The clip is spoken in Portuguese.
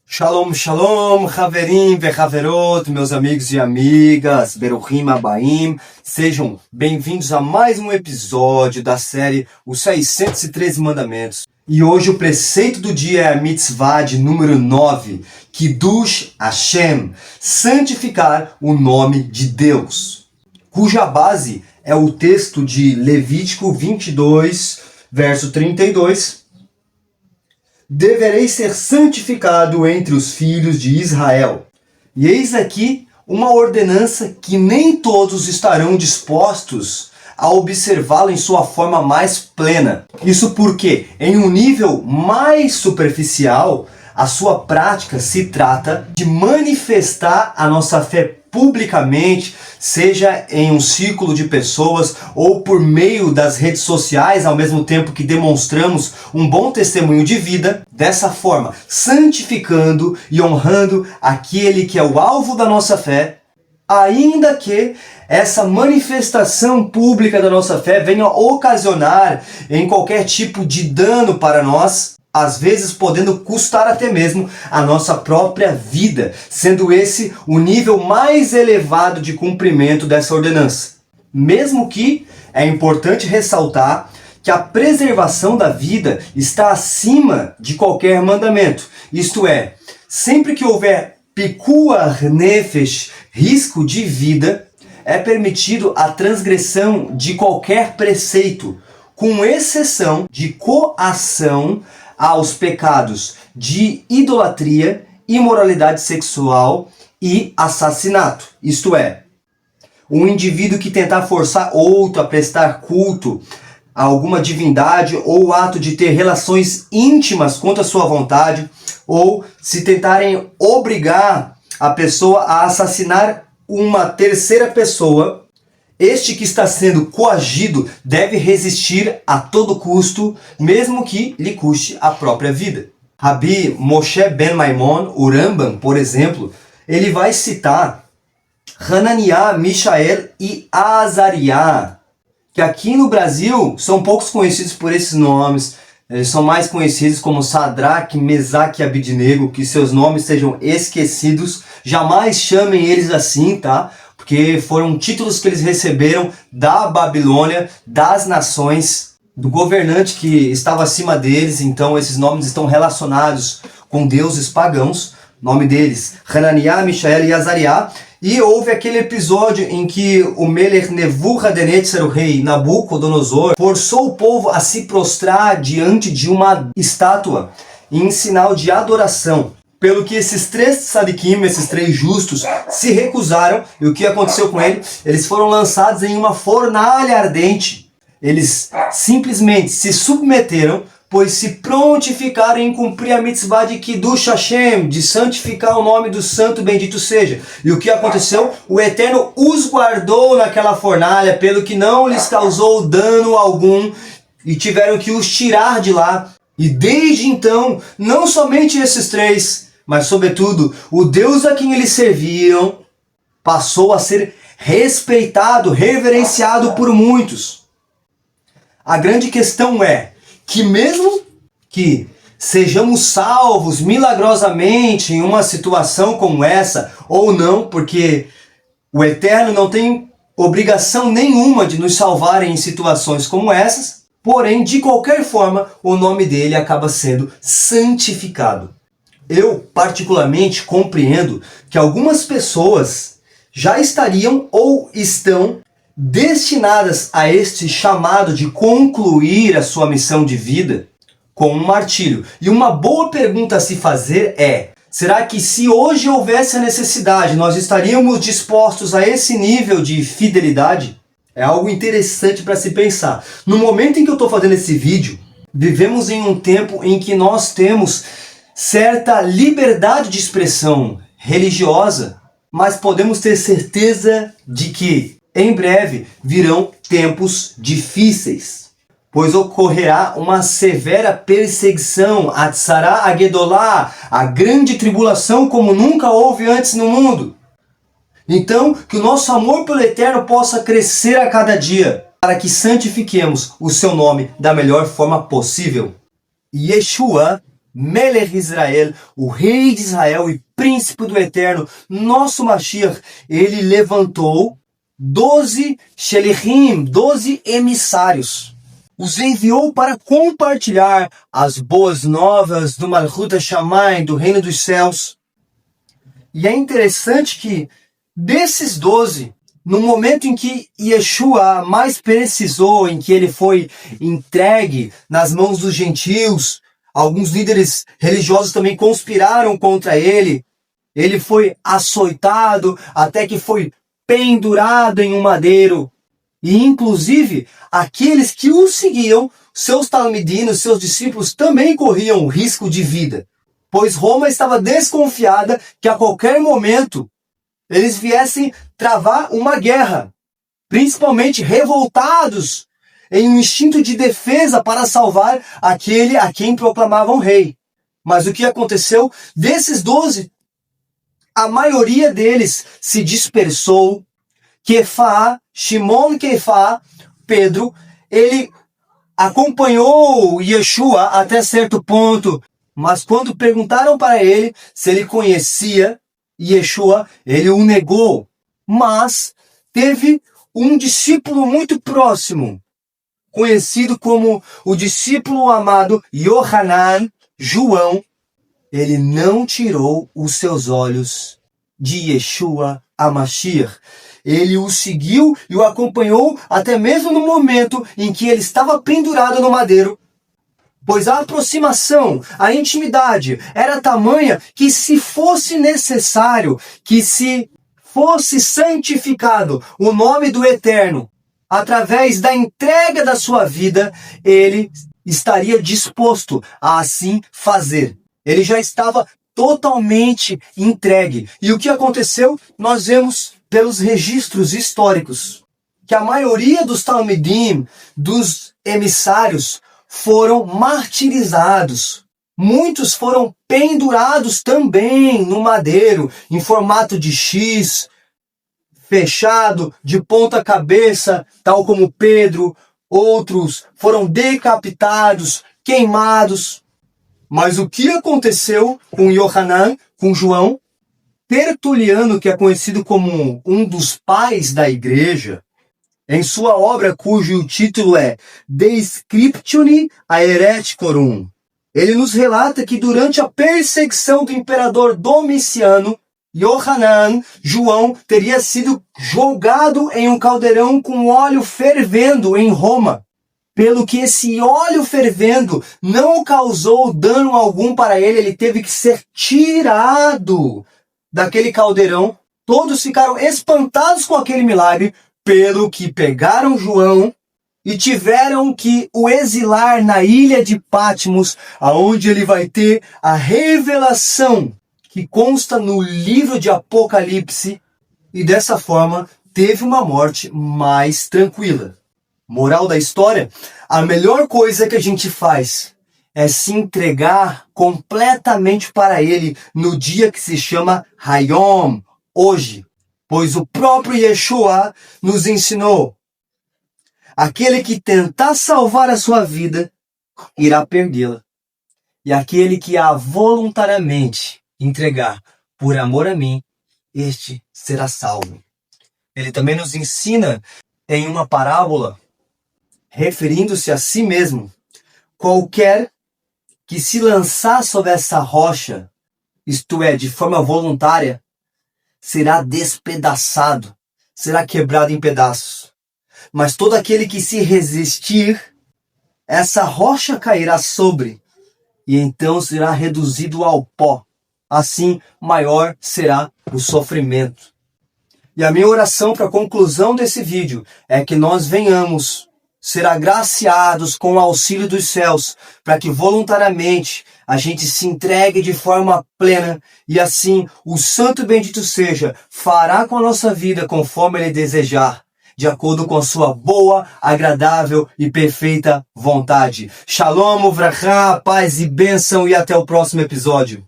Shalom, shalom, Haverim vechaverot, meus amigos e amigas, Beruchim Abaim, sejam bem-vindos a mais um episódio da série Os 613 Mandamentos. E hoje o preceito do dia é a mitzvah de número 9, Kiddush Hashem, santificar o nome de Deus, cuja base é o texto de Levítico 22, verso 32, devereis ser santificado entre os filhos de Israel. E eis aqui uma ordenança que nem todos estarão dispostos a observá-la em sua forma mais plena. Isso porque, em um nível mais superficial, a sua prática se trata de manifestar a nossa fé publicamente, seja em um círculo de pessoas ou por meio das redes sociais, ao mesmo tempo que demonstramos um bom testemunho de vida, dessa forma, santificando e honrando aquele que é o alvo da nossa fé, ainda que essa manifestação pública da nossa fé venha ocasionar em qualquer tipo de dano para nós, às vezes podendo custar até mesmo a nossa própria vida, sendo esse o nível mais elevado de cumprimento dessa ordenança. Mesmo que é importante ressaltar que a preservação da vida está acima de qualquer mandamento. Isto é, sempre que houver pikuach nefesh, risco de vida, é permitido a transgressão de qualquer preceito, com exceção de coação aos pecados de idolatria, imoralidade sexual e assassinato. Isto é, um indivíduo que tentar forçar outro a prestar culto a alguma divindade ou o ato de ter relações íntimas contra a sua vontade, ou se tentarem obrigar a pessoa a assassinar uma terceira pessoa, este que está sendo coagido deve resistir a todo custo, mesmo que lhe custe a própria vida. Rabi Moshe Ben Maimon, o Rambam, por exemplo, ele vai citar Hananiah, Mishael e Azariah, que aqui no Brasil são poucos conhecidos por esses nomes. Eles são mais conhecidos como Sadraque, Mesaque e Abidnego, que seus nomes sejam esquecidos. Jamais chamem eles assim, tá? Porque foram títulos que eles receberam da Babilônia, das nações, do governante que estava acima deles. Então esses nomes estão relacionados com deuses pagãos. O nome deles, Hananiah, Mishael e Azariah. E houve aquele episódio em que o Melech Nebuchadnezzar, o rei Nabucodonosor, forçou o povo a se prostrar diante de uma estátua em sinal de adoração. Pelo que esses três tzadikim, esses três justos, se recusaram. E o que aconteceu com eles? Eles foram lançados em uma fornalha ardente. Eles simplesmente se submeteram, pois se prontificaram em cumprir a mitzvah de Kiddush Hashem, de santificar o nome do santo bendito seja. E o que aconteceu? O Eterno os guardou naquela fornalha, pelo que não lhes causou dano algum, e tiveram que os tirar de lá. E desde então, não somente esses três, mas sobretudo o Deus a quem eles serviam passou a ser respeitado, reverenciado por muitos. A grande questão é que mesmo que sejamos salvos milagrosamente em uma situação como essa, ou não, porque o Eterno não tem obrigação nenhuma de nos salvar em situações como essas, porém, de qualquer forma, o nome dele acaba sendo santificado. Eu, particularmente, compreendo que algumas pessoas já estariam ou estão destinadas a este chamado de concluir a sua missão de vida com um martírio. E uma boa pergunta a se fazer é: será que se hoje houvesse a necessidade, nós estaríamos dispostos a esse nível de fidelidade? É algo interessante para se pensar. No momento em que eu estou fazendo esse vídeo, vivemos em um tempo em que nós temos certa liberdade de expressão religiosa, mas podemos ter certeza de que em breve virão tempos difíceis, pois ocorrerá uma severa perseguição, a Tzara Agedolá, a grande tribulação como nunca houve antes no mundo. Então, que o nosso amor pelo Eterno possa crescer a cada dia, para que santifiquemos o seu nome da melhor forma possível. Yeshua Melech Israel, o rei de Israel e príncipe do eterno, nosso Mashiach, ele levantou 12 Shelichim, 12 emissários. Os enviou para compartilhar as boas novas do Malchut HaShamayim, do reino dos céus. E é interessante que desses 12, no momento em que Yeshua mais precisou, em que ele foi entregue nas mãos dos gentios, alguns líderes religiosos também conspiraram contra ele. Ele foi açoitado até que foi pendurado em um madeiro. E inclusive, aqueles que o seguiam, seus talmidinos, seus discípulos, também corriam risco de vida. Pois Roma estava desconfiada que a qualquer momento eles viessem travar uma guerra. Principalmente revoltados em um instinto de defesa para salvar aquele a quem proclamavam rei. Mas o que aconteceu? Desses 12, a maioria deles se dispersou. Shimon Kefá, Pedro, ele acompanhou Yeshua até certo ponto, mas quando perguntaram para ele se ele conhecia Yeshua, ele o negou. Mas teve um discípulo muito próximo, conhecido como o discípulo amado Yohanan, João. Ele não tirou os seus olhos de Yeshua HaMashiach. Ele o seguiu e o acompanhou até mesmo no momento em que ele estava pendurado no madeiro. Pois a aproximação, a intimidade era tamanha que se fosse necessário, que se fosse santificado o nome do Eterno, através da entrega da sua vida, ele estaria disposto a assim fazer. Ele já estava totalmente entregue. E o que aconteceu? Nós vemos pelos registros históricos que a maioria dos talmidim, dos emissários, foram martirizados. Muitos foram pendurados também no madeiro, em formato de X, fechado, de ponta cabeça, tal como Pedro. Outros foram decapitados, queimados. Mas o que aconteceu com Yohanan, com João? Tertuliano, que é conhecido como um dos pais da igreja, em sua obra cujo título é De Scriptione Aeretikorum, ele nos relata que durante a perseguição do imperador Domiciano, Yohanan, João, teria sido jogado em um caldeirão com óleo fervendo em Roma. Pelo que esse óleo fervendo não causou dano algum para ele, ele teve que ser tirado daquele caldeirão. Todos ficaram espantados com aquele milagre, pelo que pegaram João e tiveram que o exilar na ilha de Patmos, aonde ele vai ter a revelação que consta no livro de Apocalipse, e dessa forma teve uma morte mais tranquila. Moral da história, a melhor coisa que a gente faz é se entregar completamente para ele no dia que se chama Hayom, hoje. Pois o próprio Yeshua nos ensinou: aquele que tentar salvar a sua vida, irá perdê-la. E aquele que a voluntariamente entregar por amor a mim, este será salvo. Ele também nos ensina em uma parábola, referindo-se a si mesmo: qualquer que se lançar sobre essa rocha, isto é, de forma voluntária, será despedaçado, será quebrado em pedaços. Mas todo aquele que se resistir, essa rocha cairá sobre, e então será reduzido ao pó. Assim, maior será o sofrimento. E a minha oração para a conclusão desse vídeo é que nós venhamos ser agraciados com o auxílio dos céus, para que voluntariamente a gente se entregue de forma plena, e assim o Santo Bendito seja, fará com a nossa vida conforme Ele desejar, de acordo com a sua boa, agradável e perfeita vontade. Shalom, uvrachá, paz e bênção, e até o próximo episódio.